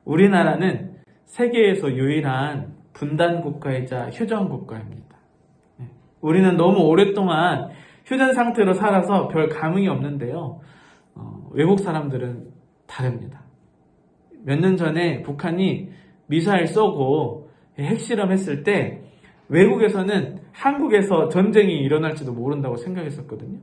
우리나라는 세계에서 유일한 분단 국가이자 휴전 국가입니다. 우리는 너무 오랫동안 휴전 상태로 살아서 별 감흥이 없는데요. 외국 사람들은 다릅니다. 몇 년 전에 북한이 미사일 쏘고 핵실험했을 때 외국에서는 한국에서 전쟁이 일어날지도 모른다고 생각했었거든요.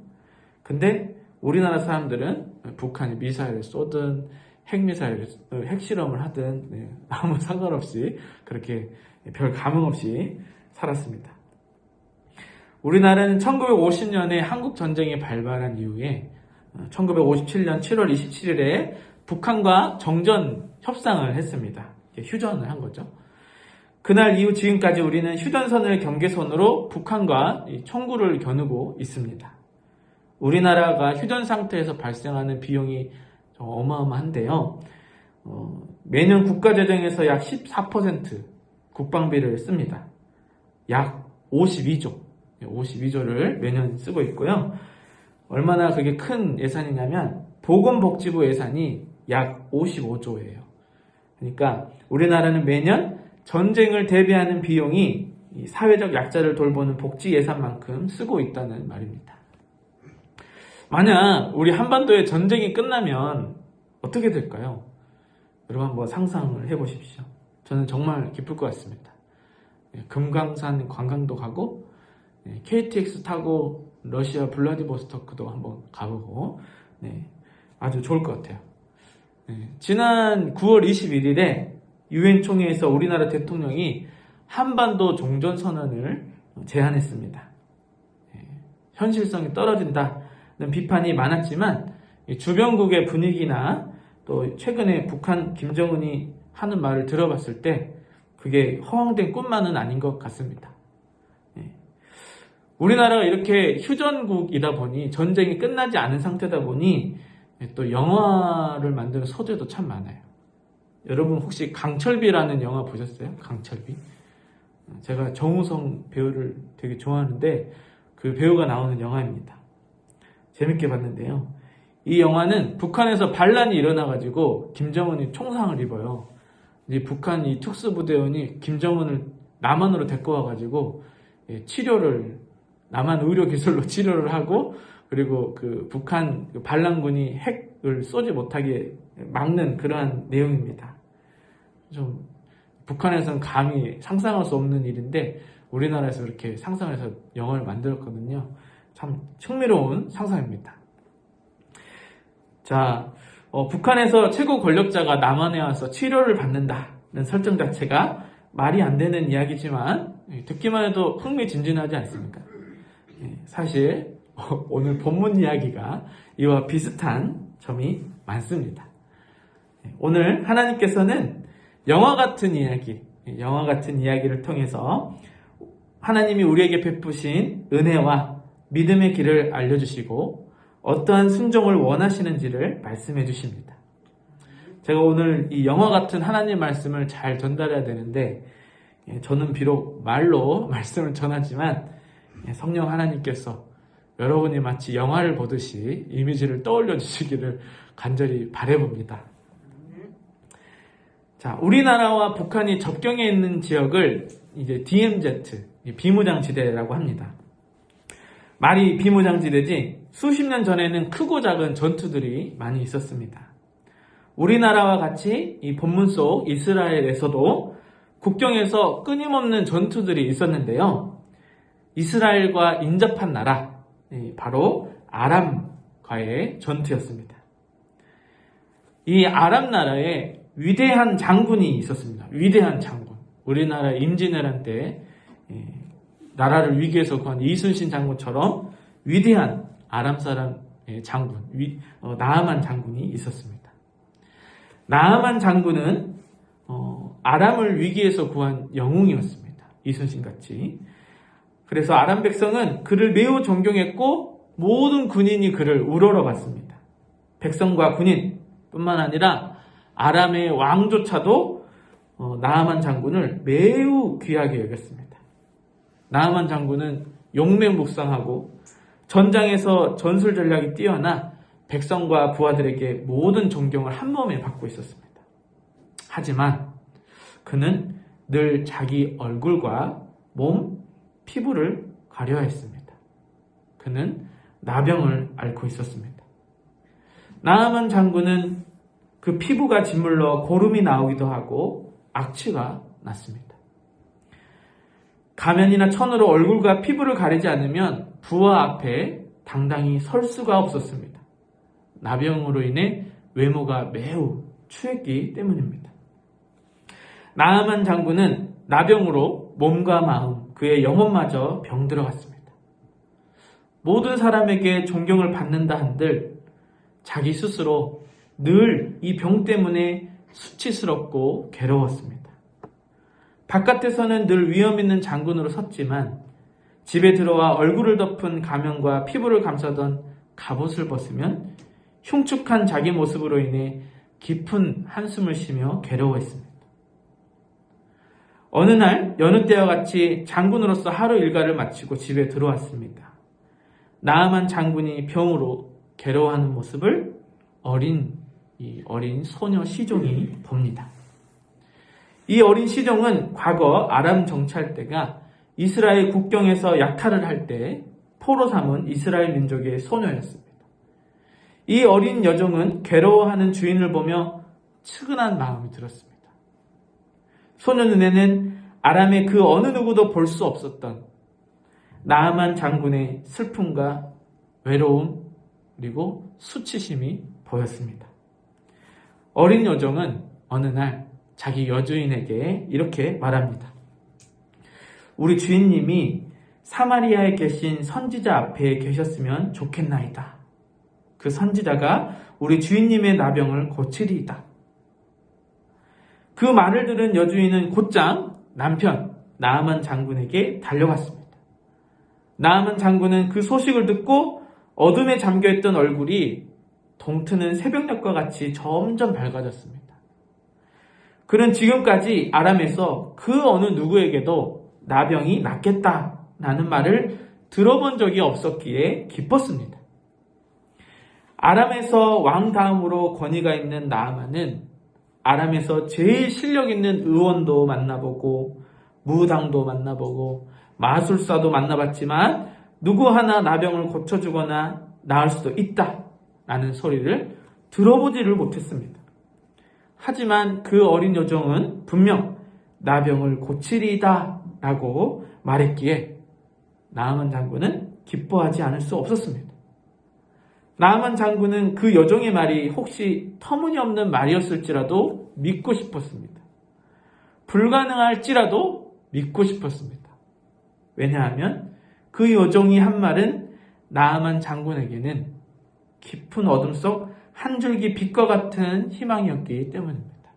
근데 우리나라 사람들은 북한이 미사일을 쏘든 핵실험을 하든 아무 상관없이 그렇게 별 감흥 없이 살았습니다. 우리나라는 1950년에 한국 전쟁이 발발한 이후에 1957년 7월 27일에 북한과 정전 협상을 했습니다. 휴전을 한 거죠. 그날 이후 지금까지 우리는 휴전선을 경계선으로 북한과 총구를 겨누고 있습니다. 우리나라가 휴전 상태에서 발생하는 비용이 어마어마한데요. 매년 국가재정에서 약 14% 국방비를 씁니다. 약 52조를 매년 쓰고 있고요. 얼마나 그게 큰 예산이냐면 보건복지부 예산이 약 55조예요. 그러니까 우리나라는 매년 전쟁을 대비하는 비용이 사회적 약자를 돌보는 복지 예산만큼 쓰고 있다는 말입니다. 만약 우리 한반도에 전쟁이 끝나면 어떻게 될까요? 여러분 한번 상상을 해보십시오. 저는 정말 기쁠 것 같습니다. 금강산 관광도 가고 KTX 타고 러시아 블라디보스토크도 한번 가보고 아주 좋을 것 같아요. 지난 9월 21일에 유엔 총회에서 우리나라 대통령이 한반도 종전선언을 제안했습니다. 현실성이 떨어진다는 비판이 많았지만 주변국의 분위기나 또 최근에 북한 김정은이 하는 말을 들어봤을 때 그게 허황된 꿈만은 아닌 것 같습니다. 우리나라가 이렇게 휴전국이다 보니 전쟁이 끝나지 않은 상태다 보니 또 영화를 만드는 소재도 참 많아요. 여러분 혹시 강철비라는 영화 보셨어요? 강철비? 제가 정우성 배우를 되게 좋아하는데 그 배우가 나오는 영화입니다. 재밌게 봤는데요. 이 영화는 북한에서 반란이 일어나가지고 김정은이 총상을 입어요. 이 북한 이 특수부대원이 김정은을 남한으로 데리고 와가지고 남한 의료기술로 치료를 하고 그리고 그 북한 반란군이 핵을 쏘지 못하게 막는 그러한 내용입니다. 좀 북한에서는 감히 상상할 수 없는 일인데 우리나라에서 이렇게 상상해서 영화를 만들었거든요. 참 흥미로운 상상입니다. 자, 북한에서 최고 권력자가 남한에 와서 치료를 받는다는 설정 자체가 말이 안 되는 이야기지만 듣기만 해도 흥미진진하지 않습니까? 사실 오늘 본문 이야기가 이와 비슷한 점이 많습니다. 오늘 하나님께서는 영화 같은 이야기를 통해서 하나님이 우리에게 베푸신 은혜와 믿음의 길을 알려주시고 어떠한 순종을 원하시는지를 말씀해 주십니다. 제가 오늘 이 영화 같은 하나님 말씀을 잘 전달해야 되는데 저는 비록 말로 말씀을 전하지만 성령 하나님께서 여러분이 마치 영화를 보듯이 이미지를 떠올려 주시기를 간절히 바라봅니다. 자, 우리나라와 북한이 접경해 있는 지역을 이제 DMZ, 비무장지대라고 합니다. 말이 비무장지대지 수십 년 전에는 크고 작은 전투들이 많이 있었습니다. 우리나라와 같이 이 본문 속 이스라엘에서도 국경에서 끊임없는 전투들이 있었는데요. 이스라엘과 인접한 나라, 바로 아람과의 전투였습니다. 이 아람 나라에 위대한 장군이 있었습니다. 위대한 장군. 우리나라 임진왜란 때 나라를 위기에서 구한 이순신 장군처럼 위대한 아람 사람의 장군, 나아만 장군이 있었습니다. 나아만 장군은 아람을 위기에서 구한 영웅이었습니다. 이순신같이. 그래서 아람 백성은 그를 매우 존경했고 모든 군인이 그를 우러러봤습니다. 백성과 군인뿐만 아니라 아람의 왕조차도 나아만 장군을 매우 귀하게 여겼습니다. 나아만 장군은 용맹묵상하고 전장에서 전술 전략이 뛰어나 백성과 부하들에게 모든 존경을 한 몸에 받고 있었습니다. 하지만 그는 늘 자기 얼굴과 몸, 피부를 가려야 했습니다. 그는 나병을 앓고 있었습니다. 나아만 장군은 그 피부가 짓물러 고름이 나오기도 하고 악취가 났습니다. 가면이나 천으로 얼굴과 피부를 가리지 않으면 부하 앞에 당당히 설 수가 없었습니다. 나병으로 인해 외모가 매우 추했기 때문입니다. 나아만 장군은 나병으로 몸과 마음, 그의 영혼마저 병들어갔습니다. 모든 사람에게 존경을 받는다 한들 자기 스스로 늘 이 병 때문에 수치스럽고 괴로웠습니다. 바깥에서는 늘 위험 있는 장군으로 섰지만 집에 들어와 얼굴을 덮은 가면과 피부를 감싸던 갑옷을 벗으면 흉측한 자기 모습으로 인해 깊은 한숨을 쉬며 괴로워했습니다. 어느 날 여느 때와 같이 장군으로서 하루 일과를 마치고 집에 들어왔습니다. 나아만 장군이 병으로 괴로워하는 모습을 어린 소녀 시종이 봅니다. 이 어린 시종은 과거 아람 정찰대가 이스라엘 국경에서 약탈을 할 때 포로 삼은 이스라엘 민족의 소녀였습니다. 이 어린 여종은 괴로워하는 주인을 보며 측은한 마음이 들었습니다. 소녀 눈에는 아람의 그 어느 누구도 볼 수 없었던 나아만 장군의 슬픔과 외로움 그리고 수치심이 보였습니다. 어린 여종은 어느 날 자기 여주인에게 이렇게 말합니다. 우리 주인님이 사마리아에 계신 선지자 앞에 계셨으면 좋겠나이다. 그 선지자가 우리 주인님의 나병을 고치리이다. 그 말을 들은 여주인은 곧장 남편 나아만 장군에게 달려갔습니다. 나아만 장군은 그 소식을 듣고 어둠에 잠겨있던 얼굴이 동트는 새벽녘과 같이 점점 밝아졌습니다. 그는 지금까지 아람에서 그 어느 누구에게도 나병이 낫겠다라는 말을 들어본 적이 없었기에 기뻤습니다. 아람에서 왕 다음으로 권위가 있는 나아만은 아람에서 제일 실력 있는 의원도 만나보고 무당도 만나보고 마술사도 만나봤지만 누구 하나 나병을 고쳐주거나 나을 수도 있다라는 소리를 들어보지를 못했습니다. 하지만 그 어린 여종은 분명 나병을 고치리이다 라고 말했기에 나아만 장군은 기뻐하지 않을 수 없었습니다. 나아만 장군은 그 여종의 말이 혹시 터무니없는 말이었을지라도 믿고 싶었습니다. 불가능할지라도 믿고 싶었습니다. 왜냐하면 그 여종이 한 말은 나아만 장군에게는 깊은 어둠 속 한 줄기 빛과 같은 희망이었기 때문입니다.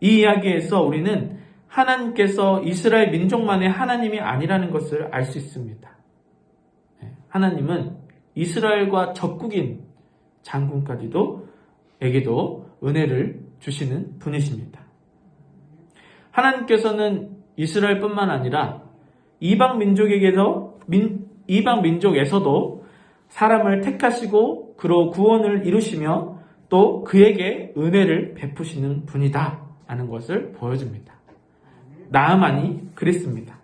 이 이야기에서 우리는 하나님께서 이스라엘 민족만의 하나님이 아니라는 것을 알 수 있습니다. 하나님은 이스라엘과 적국인 장군에게도 은혜를 주시는 분이십니다. 하나님께서는 이스라엘뿐만 아니라 이방 민족에서도 사람을 택하시고 그로 구원을 이루시며 또 그에게 은혜를 베푸시는 분이다 라는 것을 보여줍니다. 나아만이 그랬습니다.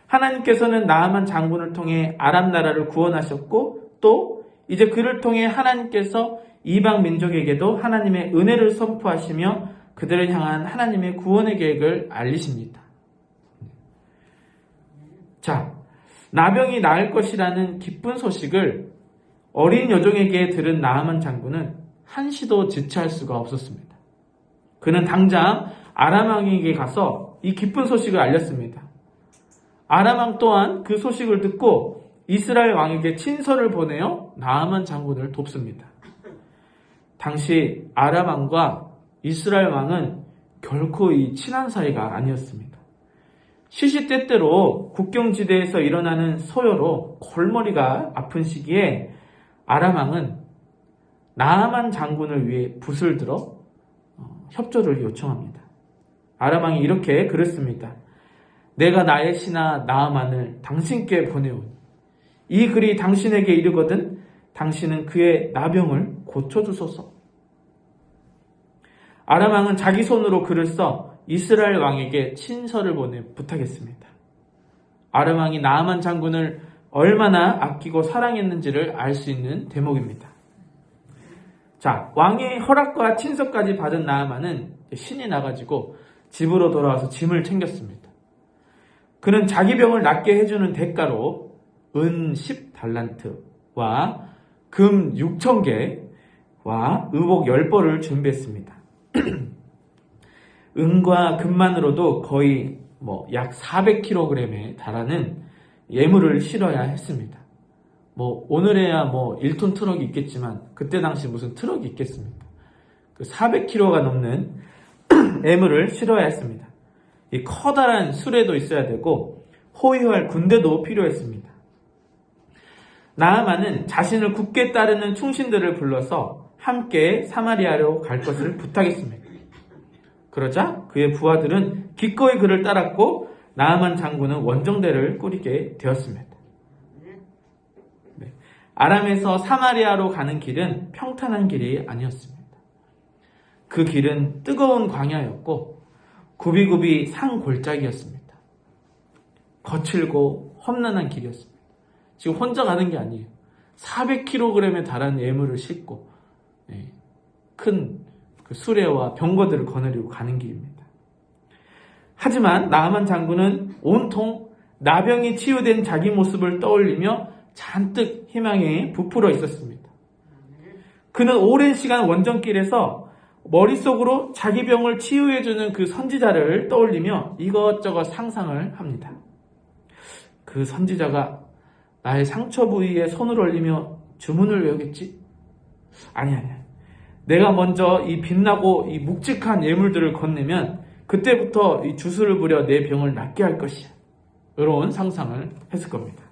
하나님께서는 나아만 장군을 통해 아람 나라를 구원하셨고 또 이제 그를 통해 하나님께서 이방 민족에게도 하나님의 은혜를 선포하시며 그들을 향한 하나님의 구원의 계획을 알리십니다. 자, 나병이 나을 것이라는 기쁜 소식을 어린 여종에게 들은 나아만 장군은 한시도 지체할 수가 없었습니다. 그는 당장 아람 왕에게 가서 이 기쁜 소식을 알렸습니다. 아람 왕 또한 그 소식을 듣고 이스라엘 왕에게 친서를 보내어 나아만 장군을 돕습니다. 당시 아람 왕과 이스라엘 왕은 결코 이 친한 사이가 아니었습니다. 시시때때로 국경지대에서 일어나는 소요로 골머리가 아픈 시기에 아람 왕은 나아만 장군을 위해 붓을 들어 협조를 요청합니다. 아람 왕이 이렇게 그랬습니다. 내가 나의 신하 나아만을 당신께 보내오니 이 글이 당신에게 이르거든 당신은 그의 나병을 고쳐주소서. 아람 왕은 자기 손으로 글을 써 이스라엘 왕에게 친서를 보내 부탁했습니다. 아람 왕이 나아만 장군을 얼마나 아끼고 사랑했는지를 알 수 있는 대목입니다. 자, 왕의 허락과 친서까지 받은 나아만은 신이 나가지고 집으로 돌아와서 짐을 챙겼습니다. 그는 자기 병을 낫게 해주는 대가로 은 10달란트와 금 6,000개와 의복 10벌을 준비했습니다. 은과 금만으로도 거의 약 400kg에 달하는 예물을 실어야 했습니다. 오늘에야 1톤 트럭이 있겠지만 그때 당시 무슨 트럭이 있겠습니까? 그 400kg가 넘는 예물을 실어야 했습니다. 이 커다란 수레도 있어야 되고 호위할 군대도 필요했습니다. 나아만은 자신을 굳게 따르는 충신들을 불러서 함께 사마리아로 갈 것을 부탁했습니다. 그러자 그의 부하들은 기꺼이 그를 따랐고 나아만 장군은 원정대를 꾸리게 되었습니다. 아람에서 사마리아로 가는 길은 평탄한 길이 아니었습니다. 그 길은 뜨거운 광야였고 굽이굽이 산골짜기였습니다. 거칠고 험난한 길이었습니다. 지금 혼자 가는 게 아니에요. 400kg에 달하는 예물을 싣고 큰 수레와 병거들을 거느리고 가는 길입니다. 하지만 나아만 장군은 온통 나병이 치유된 자기 모습을 떠올리며 잔뜩 희망에 부풀어 있었습니다. 그는 오랜 시간 원정길에서 머릿속으로 자기 병을 치유해주는 그 선지자를 떠올리며 이것저것 상상을 합니다. 그 선지자가 나의 상처 부위에 손을 올리며 주문을 외우겠지? 아니야. 내가 먼저 이 빛나고 이 묵직한 예물들을 건네면 그때부터 이 주술을 부려 내 병을 낫게 할 것이야. 이런 상상을 했을 겁니다.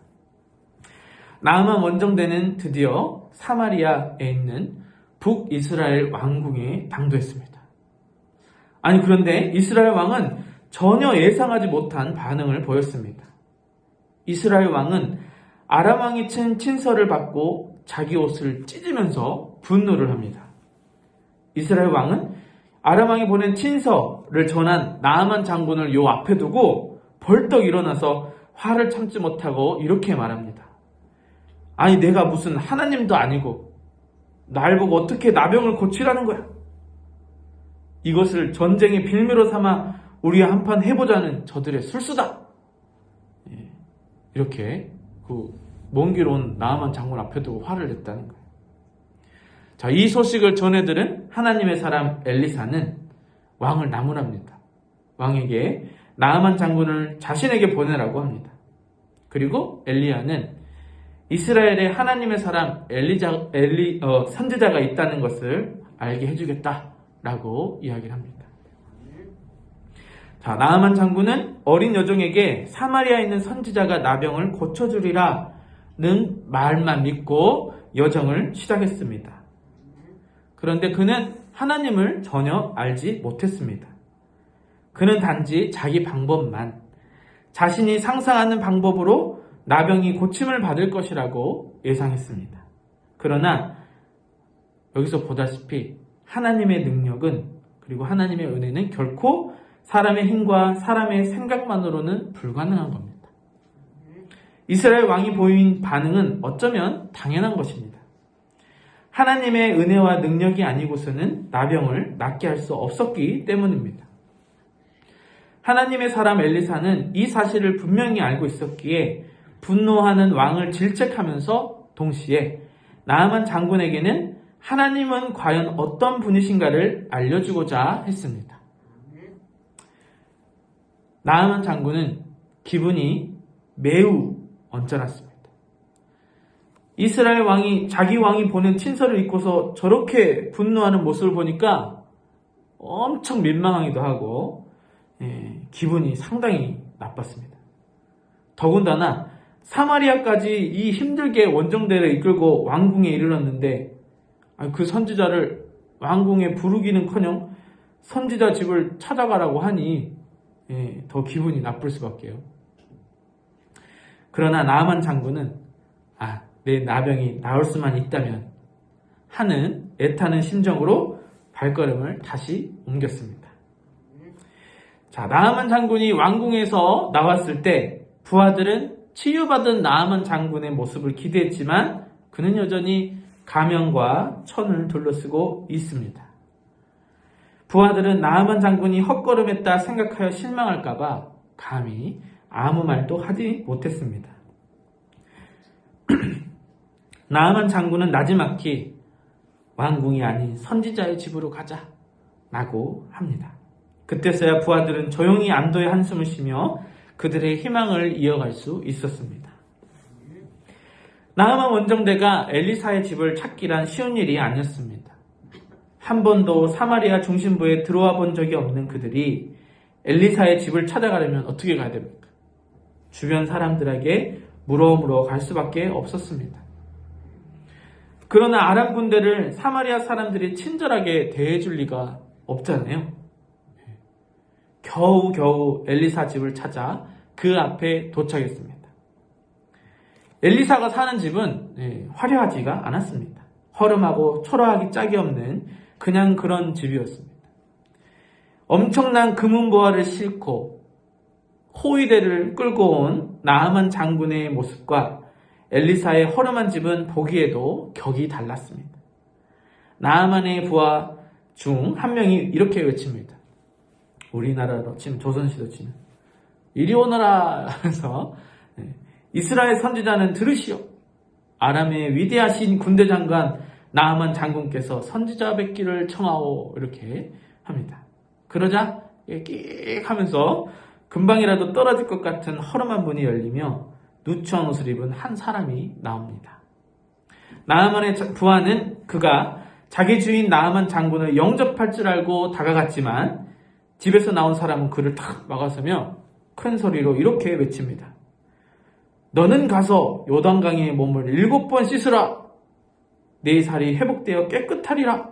나아만 원정대는 드디어 사마리아에 있는 북이스라엘 왕궁에 당도했습니다. 아니 그런데 이스라엘 왕은 전혀 예상하지 못한 반응을 보였습니다. 이스라엘 왕은 아람 왕이 친 친서를 받고 자기 옷을 찢으면서 분노를 합니다. 이스라엘 왕은 아람 왕이 보낸 친서를 전한 나아만 장군을 요 앞에 두고 벌떡 일어나서 화를 참지 못하고 이렇게 말합니다. 아니 내가 무슨 하나님도 아니고 날 보고 어떻게 나병을 고치라는 거야? 이것을 전쟁의 빌미로 삼아 우리가 한판 해보자는 저들의 술수다. 이렇게 먼 길 온 나아만 장군 앞에 두고 화를 냈다는 거예요. 자, 이 소식을 전해들은 하나님의 사람 엘리사는 왕을 나무랍니다. 왕에게 나아만 장군을 자신에게 보내라고 합니다. 그리고 엘리야는 이스라엘에 하나님의 사람 선지자가 있다는 것을 알게 해주겠다라고 이야기를 합니다. 자, 나아만 장군은 어린 여종에게 사마리아에 있는 선지자가 나병을 고쳐주리라는 말만 믿고 여정을 시작했습니다. 그런데 그는 하나님을 전혀 알지 못했습니다. 그는 단지 자기 방법만, 자신이 상상하는 방법으로 나병이 고침을 받을 것이라고 예상했습니다. 그러나 여기서 보다시피 하나님의 능력은 그리고 하나님의 은혜는 결코 사람의 힘과 사람의 생각만으로는 불가능한 겁니다. 이스라엘 왕이 보인 반응은 어쩌면 당연한 것입니다. 하나님의 은혜와 능력이 아니고서는 나병을 낫게 할 수 없었기 때문입니다. 하나님의 사람 엘리사는 이 사실을 분명히 알고 있었기에 분노하는 왕을 질책하면서 동시에 나아만 장군에게는 하나님은 과연 어떤 분이신가를 알려주고자 했습니다. 나아만 장군은 기분이 매우 언짢았습니다. 이스라엘 왕이 자기 왕이 보낸 친서를 읽고서 저렇게 분노하는 모습을 보니까 엄청 민망하기도 하고 기분이 상당히 나빴습니다. 더군다나 사마리아까지 이 힘들게 원정대를 이끌고 왕궁에 이르렀는데 그 선지자를 왕궁에 부르기는커녕 선지자 집을 찾아가라고 하니 더 기분이 나쁠 수밖에요. 그러나 나아만 장군은 내 나병이 나을 수만 있다면 하는 애타는 심정으로 발걸음을 다시 옮겼습니다. 자, 나아만 장군이 왕궁에서 나왔을 때 부하들은 치유받은 나아만 장군의 모습을 기대했지만 그는 여전히 가면과 천을 둘러쓰고 있습니다. 부하들은 나아만 장군이 헛걸음했다 생각하여 실망할까봐 감히 아무 말도 하지 못했습니다. 나아만 장군은 나지막히 왕궁이 아닌 선지자의 집으로 가자 라고 합니다. 그때서야 부하들은 조용히 안도의 한숨을 쉬며 그들의 희망을 이어갈 수 있었습니다. 나아만 원정대가 엘리사의 집을 찾기란 쉬운 일이 아니었습니다. 한 번도 사마리아 중심부에 들어와 본 적이 없는 그들이 엘리사의 집을 찾아가려면 어떻게 가야 됩니까? 주변 사람들에게 물어 갈 수밖에 없었습니다. 그러나 아람 군대를 사마리아 사람들이 친절하게 대해줄 리가 없잖아요. 겨우 엘리사 집을 찾아 그 앞에 도착했습니다. 엘리사가 사는 집은 화려하지가 않았습니다. 허름하고 초라하기 짝이 없는 그냥 그런 집이었습니다. 엄청난 금은보화를 싣고 호위대를 끌고 온 나아만 장군의 모습과 엘리사의 허름한 집은 보기에도 격이 달랐습니다. 나아만의 부하 중 한 명이 이렇게 외칩니다. 우리나라로 치면 조선시대 치면 이리 오너라 하면서 이스라엘 선지자는 들으시오. 아람의 위대하신 군대 장관 나아만 장군께서 선지자 뵙기를 청하오 이렇게 합니다. 그러자 끽 하면서 금방이라도 떨어질 것 같은 허름한 문이 열리며 누추한 옷을 입은 한 사람이 나옵니다. 나아만의 부하는 그가 자기 주인 나아만 장군을 영접할 줄 알고 다가갔지만 집에서 나온 사람은 그를 탁 막아서며 큰 소리로 이렇게 외칩니다. 너는 가서 요단강의 몸을 7번 씻으라. 내 살이 회복되어 깨끗하리라.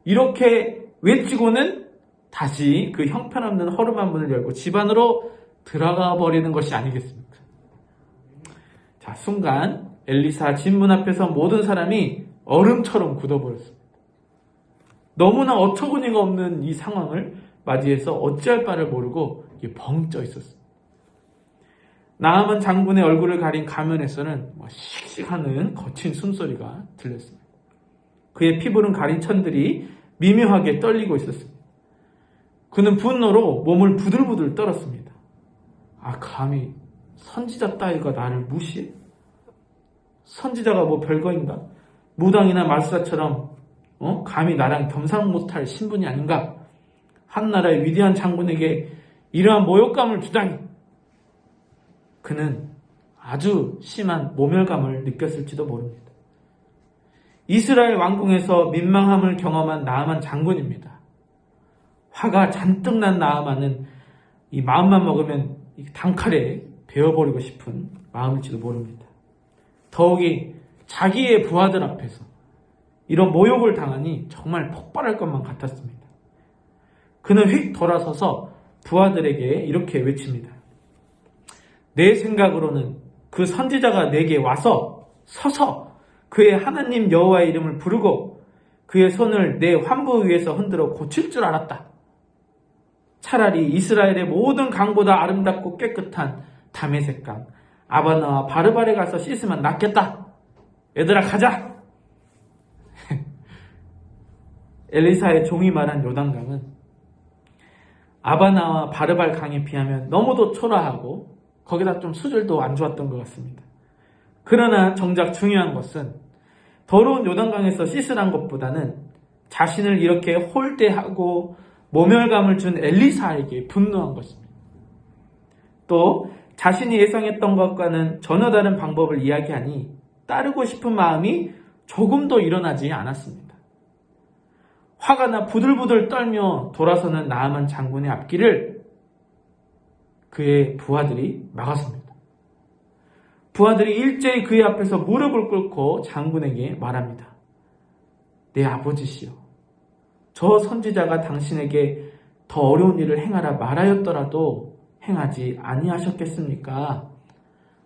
이렇게 외치고는 다시 그 형편없는 허름한 문을 열고 집 안으로 들어가 버리는 것이 아니겠습니까? 자, 순간 엘리사 집 문 앞에서 모든 사람이 얼음처럼 굳어버렸습니다. 너무나 어처구니가 없는 이 상황을 맞이해서 어찌할 바를 모르고 벙 쪄 있었습니다. 나아만 장군의 얼굴을 가린 가면에서는 씩씩하는 거친 숨소리가 들렸습니다. 그의 피부는 가린 천들이 미묘하게 떨리고 있었습니다. 그는 분노로 몸을 부들부들 떨었습니다. 감히 선지자 따위가 나를 무시해? 선지자가 뭐 별거인가? 무당이나 말사처럼 감히 나랑 겸상 못할 신분이 아닌가? 한 나라의 위대한 장군에게 이러한 모욕감을 주다니. 그는 아주 심한 모멸감을 느꼈을지도 모릅니다. 이스라엘 왕궁에서 민망함을 경험한 나아만 장군입니다. 화가 잔뜩 난 나아만은 이 마음만 먹으면 단칼에 베어버리고 싶은 마음일지도 모릅니다. 더욱이 자기의 부하들 앞에서 이런 모욕을 당하니 정말 폭발할 것만 같았습니다. 그는 휙 돌아서서 부하들에게 이렇게 외칩니다. 내 생각으로는 그 선지자가 내게 와서 서서 그의 하나님 여호와의 이름을 부르고 그의 손을 내 환부 위에서 흔들어 고칠 줄 알았다. 차라리 이스라엘의 모든 강보다 아름답고 깨끗한 다메섹강 아바나와 바르발에 가서 씻으면 낫겠다. 얘들아 가자. 엘리사의 종이 말한 요단강은 아바나와 바르발 강에 비하면 너무도 초라하고 거기다 좀 수질도 안 좋았던 것 같습니다. 그러나 정작 중요한 것은 더러운 요단강에서 씻으란 것보다는 자신을 이렇게 홀대하고 모멸감을 준 엘리사에게 분노한 것입니다. 또 자신이 예상했던 것과는 전혀 다른 방법을 이야기하니 따르고 싶은 마음이 조금도 일어나지 않았습니다. 화가 나 부들부들 떨며 돌아서는 나아만 장군의 앞길을 그의 부하들이 막았습니다. 부하들이 일제히 그의 앞에서 무릎을 꿇고 장군에게 말합니다. 내 아버지시여, 저 선지자가 당신에게 더 어려운 일을 행하라 말하였더라도 행하지 아니하셨겠습니까?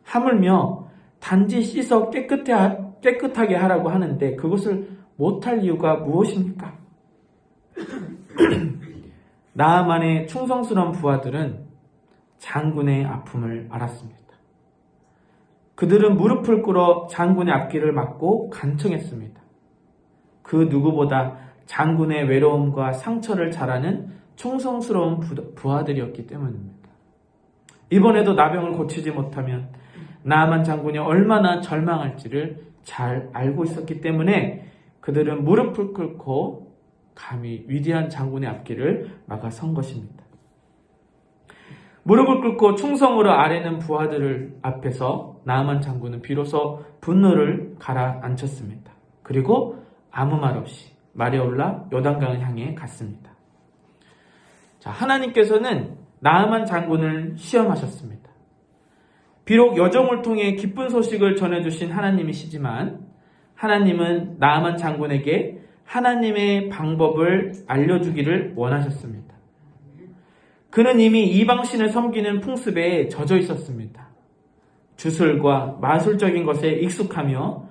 하물며 단지 씻어 깨끗하게 하라고 하는데 그것을 못할 이유가 무엇입니까? 나아만의 충성스러운 부하들은 장군의 아픔을 알았습니다. 그들은 무릎을 꿇어 장군의 앞길을 막고 간청했습니다. 그 누구보다 장군의 외로움과 상처를 잘 아는 충성스러운 부하들이었기 때문입니다. 이번에도 나병을 고치지 못하면 나아만 장군이 얼마나 절망할지를 잘 알고 있었기 때문에 그들은 무릎을 꿇고 감히 위대한 장군의 앞길을 막아선 것입니다. 무릎을 꿇고 충성으로 아뢰는 부하들을 앞에서 나아만 장군은 비로소 분노를 가라앉혔습니다. 그리고 아무 말 없이 말에 올라 요단강을 향해 갔습니다. 자, 하나님께서는 나아만 장군을 시험하셨습니다. 비록 여종을 통해 기쁜 소식을 전해주신 하나님이시지만 하나님은 나아만 장군에게 하나님의 방법을 알려주기를 원하셨습니다. 그는 이미 이방신을 섬기는 풍습에 젖어 있었습니다. 주술과 마술적인 것에 익숙하며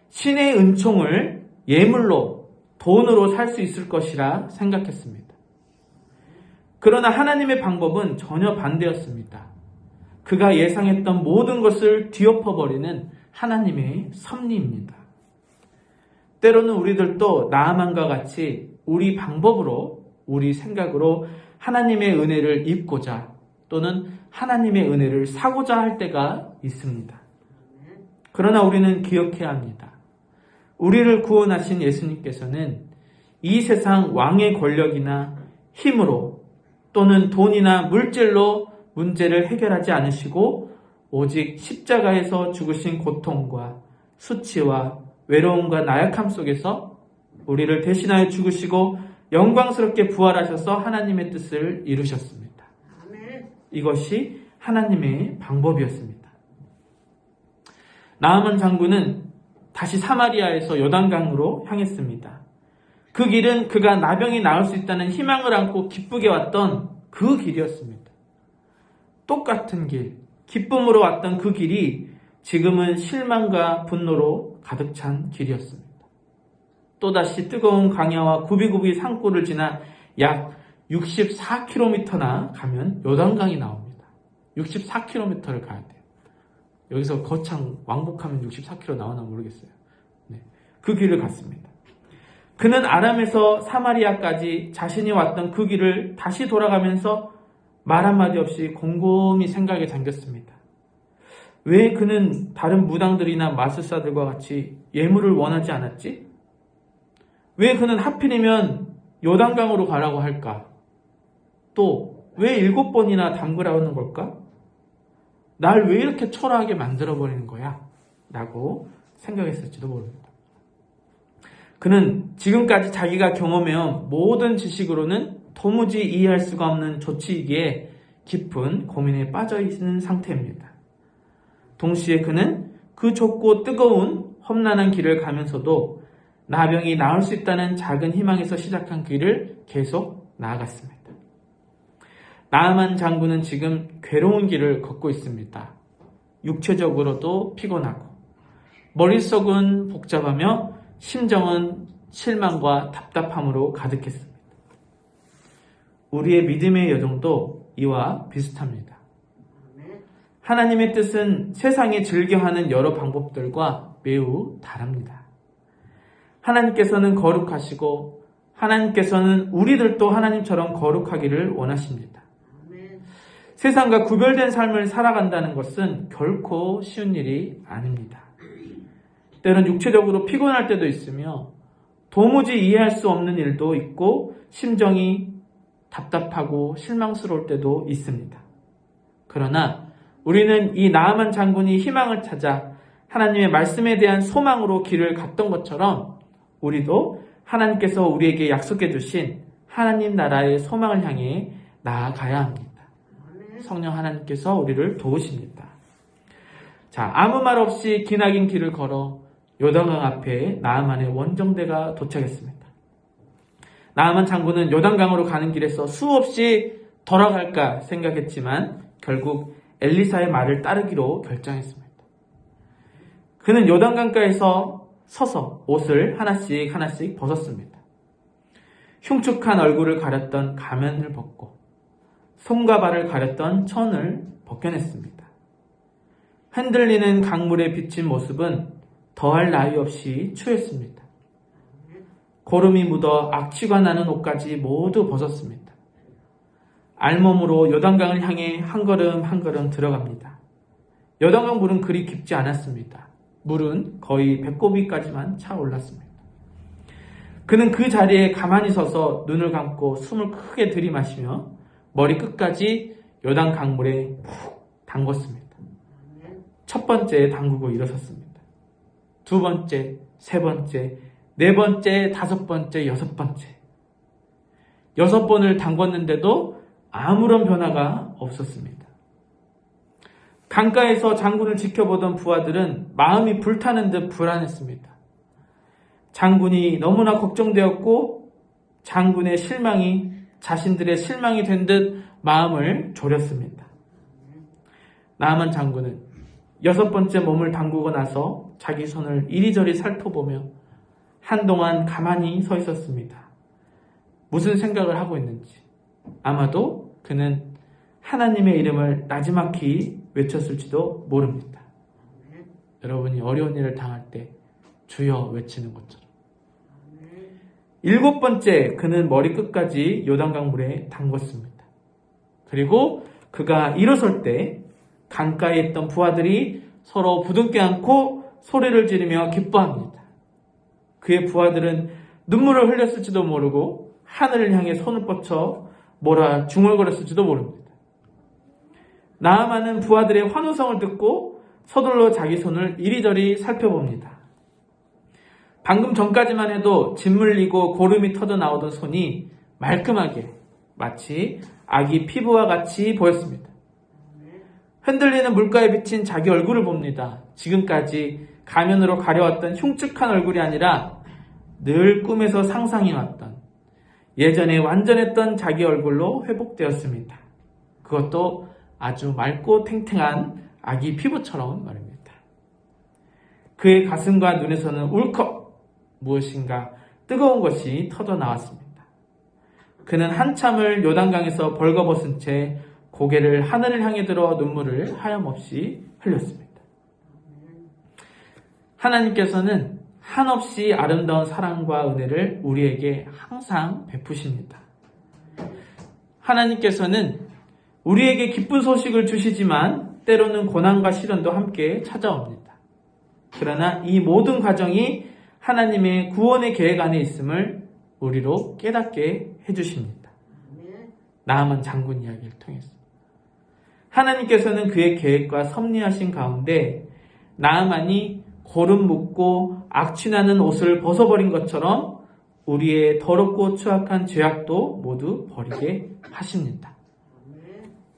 신의 은총을 예물로 돈으로 살 수 있을 것이라 생각했습니다. 그러나 하나님의 방법은 전혀 반대였습니다. 그가 예상했던 모든 것을 뒤엎어버리는 하나님의 섭리입니다. 때로는 우리들도 나아만과 같이 우리 방법으로, 우리 생각으로 하나님의 은혜를 입고자 또는 하나님의 은혜를 사고자 할 때가 있습니다. 그러나 우리는 기억해야 합니다. 우리를 구원하신 예수님께서는 이 세상 왕의 권력이나 힘으로 또는 돈이나 물질로 문제를 해결하지 않으시고 오직 십자가에서 죽으신 고통과 수치와 외로움과 나약함 속에서 우리를 대신하여 죽으시고 영광스럽게 부활하셔서 하나님의 뜻을 이루셨습니다. 이것이 하나님의 방법이었습니다. 나아만 장군은 다시 사마리아에서 요단강으로 향했습니다. 그 길은 그가 나병이 나을 수 있다는 희망을 안고 기쁘게 왔던 그 길이었습니다. 똑같은 길, 기쁨으로 왔던 그 길이 지금은 실망과 분노로 가득 찬 길이었습니다. 또다시 뜨거운 강야와 굽이굽이 산골을 지나 약 64km나 가면 요단강이 나옵니다. 64km를 가야 돼요. 여기서 거창 왕복하면 64km 나오나 모르겠어요. 네, 그 길을 갔습니다. 그는 아람에서 사마리아까지 자신이 왔던 그 길을 다시 돌아가면서 말 한마디 없이 곰곰이 생각에 잠겼습니다. 왜 그는 다른 무당들이나 마술사들과 같이 예물을 원하지 않았지? 왜 그는 하필이면 요단강으로 가라고 할까? 또 왜 7번이나 담그라고 하는 걸까? 날 왜 이렇게 초라하게 만들어버리는 거야? 라고 생각했을지도 모릅니다. 그는 지금까지 자기가 경험해온 모든 지식으로는 도무지 이해할 수가 없는 조치이기에 깊은 고민에 빠져 있는 상태입니다. 동시에 그는 그 좁고 뜨거운 험난한 길을 가면서도 나병이 나을 수 있다는 작은 희망에서 시작한 길을 계속 나아갔습니다. 나아만 장군은 지금 괴로운 길을 걷고 있습니다. 육체적으로도 피곤하고 머릿속은 복잡하며 심정은 실망과 답답함으로 가득했습니다. 우리의 믿음의 여정도 이와 비슷합니다. 하나님의 뜻은 세상이 즐겨하는 여러 방법들과 매우 다릅니다. 하나님께서는 거룩하시고 하나님께서는 우리들도 하나님처럼 거룩하기를 원하십니다. 세상과 구별된 삶을 살아간다는 것은 결코 쉬운 일이 아닙니다. 때론 육체적으로 피곤할 때도 있으며 도무지 이해할 수 없는 일도 있고 심정이 답답하고 실망스러울 때도 있습니다. 그러나 우리는 이 나아만 장군이 희망을 찾아 하나님의 말씀에 대한 소망으로 길을 갔던 것처럼 우리도 하나님께서 우리에게 약속해 주신 하나님 나라의 소망을 향해 나아가야 합니다. 성령 하나님께서 우리를 도우십니다. 자, 아무 말 없이 기나긴 길을 걸어 요단강 앞에 나아만의 원정대가 도착했습니다. 나아만 장군은 요단강으로 가는 길에서 수없이 돌아갈까 생각했지만 결국 엘리사의 말을 따르기로 결정했습니다. 그는 요단강가에서 서서 옷을 하나씩 벗었습니다. 흉측한 얼굴을 가렸던 가면을 벗고 손과 발을 가렸던 천을 벗겨냈습니다. 흔들리는 강물에 비친 모습은 더할 나위 없이 추했습니다. 고름이 묻어 악취가 나는 옷까지 모두 벗었습니다. 알몸으로 요단강을 향해 한 걸음 한 걸음 들어갑니다. 요단강 물은 그리 깊지 않았습니다. 물은 거의 배꼽위까지만 차 올랐습니다. 그는 그 자리에 가만히 서서 눈을 감고 숨을 크게 들이마시며 머리 끝까지 요단 강물에 푹 담궜습니다. 첫 번째 담그고 일어섰습니다. 두 번째, 세 번째, 네 번째, 다섯 번째, 여섯 번째. 6번을 담궜는데도 아무런 변화가 없었습니다. 강가에서 장군을 지켜보던 부하들은 마음이 불타는 듯 불안했습니다. 장군이 너무나 걱정되었고 장군의 실망이 자신들의 실망이 된 듯 마음을 졸였습니다. 나아만 장군은 6번째 몸을 담그고 나서 자기 손을 이리저리 살펴보며 한동안 가만히 서 있었습니다. 무슨 생각을 하고 있는지. 아마도 그는 하나님의 이름을 나지막히 외쳤을지도 모릅니다. 여러분이 어려운 일을 당할 때 주여 외치는 것처럼. 7번째, 그는 머리 끝까지 요단강 물에 담궜습니다. 그리고 그가 일어설 때 강가에 있던 부하들이 서로 부둥켜 안고 소리를 지르며 기뻐합니다. 그의 부하들은 눈물을 흘렸을지도 모르고 하늘을 향해 손을 뻗쳐 뭐라 중얼거렸을지도 모릅니다. 나아만은 부하들의 환호성을 듣고 서둘러 자기 손을 이리저리 살펴봅니다. 방금 전까지만 해도 짓물리고 고름이 터져 나오던 손이 말끔하게 마치 아기 피부와 같이 보였습니다. 흔들리는 물가에 비친 자기 얼굴을 봅니다. 지금까지 가면으로 가려왔던 흉측한 얼굴이 아니라 늘 꿈에서 상상해왔던 예전에 완전했던 자기 얼굴로 회복되었습니다. 그것도 아주 맑고 탱탱한 아기 피부처럼 말입니다. 그의 가슴과 눈에서는 울컥 무엇인가 뜨거운 것이 터져 나왔습니다. 그는 한참을 요단강에서 벌거벗은 채 고개를 하늘을 향해 들어 눈물을 하염없이 흘렸습니다. 하나님께서는 한없이 아름다운 사랑과 은혜를 우리에게 항상 베푸십니다. 하나님께서는 우리에게 기쁜 소식을 주시지만 때로는 고난과 시련도 함께 찾아옵니다. 그러나 이 모든 과정이 하나님의 구원의 계획 안에 있음을 우리로 깨닫게 해주십니다. 나아만 장군 이야기를 통해서 하나님께서는 그의 계획과 섭리하신 가운데 나아만이 고름 묻고 악취나는 옷을 벗어버린 것처럼 우리의 더럽고 추악한 죄악도 모두 버리게 하십니다.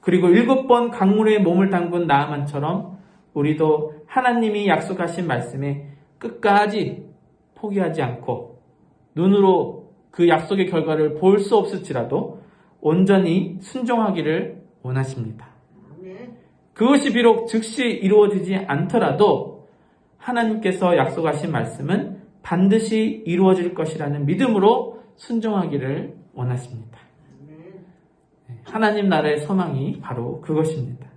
그리고 7번 강물에 몸을 담근 나아만처럼 우리도 하나님이 약속하신 말씀에 끝까지 포기하지 않고 눈으로 그 약속의 결과를 볼 수 없을지라도 온전히 순종하기를 원하십니다. 그것이 비록 즉시 이루어지지 않더라도 하나님께서 약속하신 말씀은 반드시 이루어질 것이라는 믿음으로 순종하기를 원하십니다. 하나님 나라의 소망이 바로 그것입니다.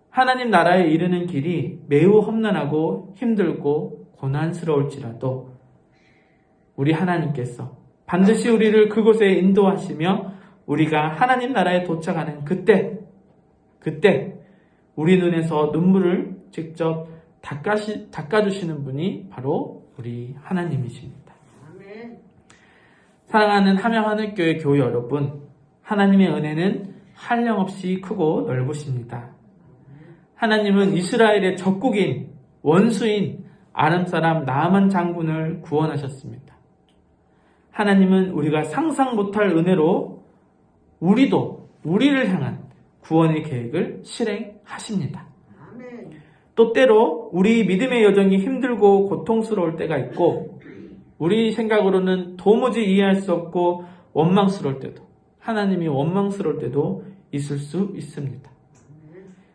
하나님 나라에 이르는 길이 매우 험난하고 힘들고 고난스러울지라도 우리 하나님께서 반드시 우리를 그곳에 인도하시며 우리가 하나님 나라에 도착하는 그때 우리 눈에서 눈물을 직접 닦아주시는 분이 바로 우리 하나님이십니다. 사랑하는 함양하늘교회 교회 여러분, 하나님의 은혜는 한량없이 크고 넓으십니다. 하나님은 이스라엘의 적국인, 원수인 아람 사람 나아만 장군을 구원하셨습니다. 하나님은 우리가 상상 못할 은혜로 우리를 향한 구원의 계획을 실행하십니다. 또 때로 우리 믿음의 여정이 힘들고 고통스러울 때가 있고 우리 생각으로는 도무지 이해할 수 없고 원망스러울 때도 하나님이 원망스러울 때도 있을 수 있습니다.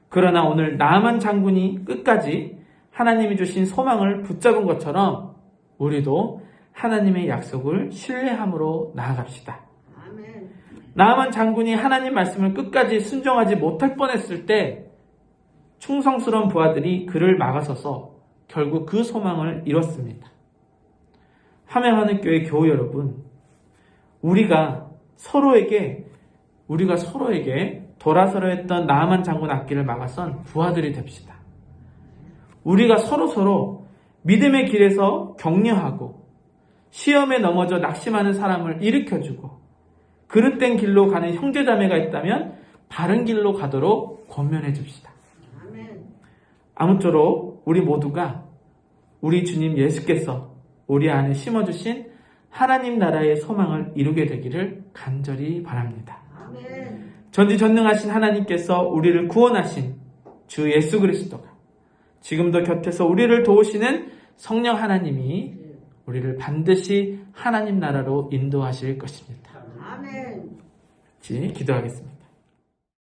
그러나 오늘 나아만 장군이 끝까지 하나님이 주신 소망을 붙잡은 것처럼 우리도 하나님의 약속을 신뢰함으로 나아갑시다. 아멘. 나아만 장군이 하나님 말씀을 끝까지 순종하지 못할 뻔했을 때 충성스러운 부하들이 그를 막아서서 결국 그 소망을 이뤘습니다. 함양하늘교회 교우 여러분, 우리가 서로에게 돌아서려 했던 나아만 장군 앞길을 막아선 부하들이 됩시다. 우리가 서로 믿음의 길에서 격려하고 시험에 넘어져 낙심하는 사람을 일으켜주고 그릇된 길로 가는 형제자매가 있다면 바른 길로 가도록 권면해 줍시다. 아멘. 아무쪼록 우리 모두가 우리 주님 예수께서 우리 안에 심어주신 하나님 나라의 소망을 이루게 되기를 간절히 바랍니다. 아멘. 전지전능하신 하나님께서 우리를 구원하신 주 예수 그리스도가 지금도 곁에서 우리를 도우시는 성령 하나님이 우리를 반드시 하나님 나라로 인도하실 것입니다. 아멘. 같이 기도하겠습니다.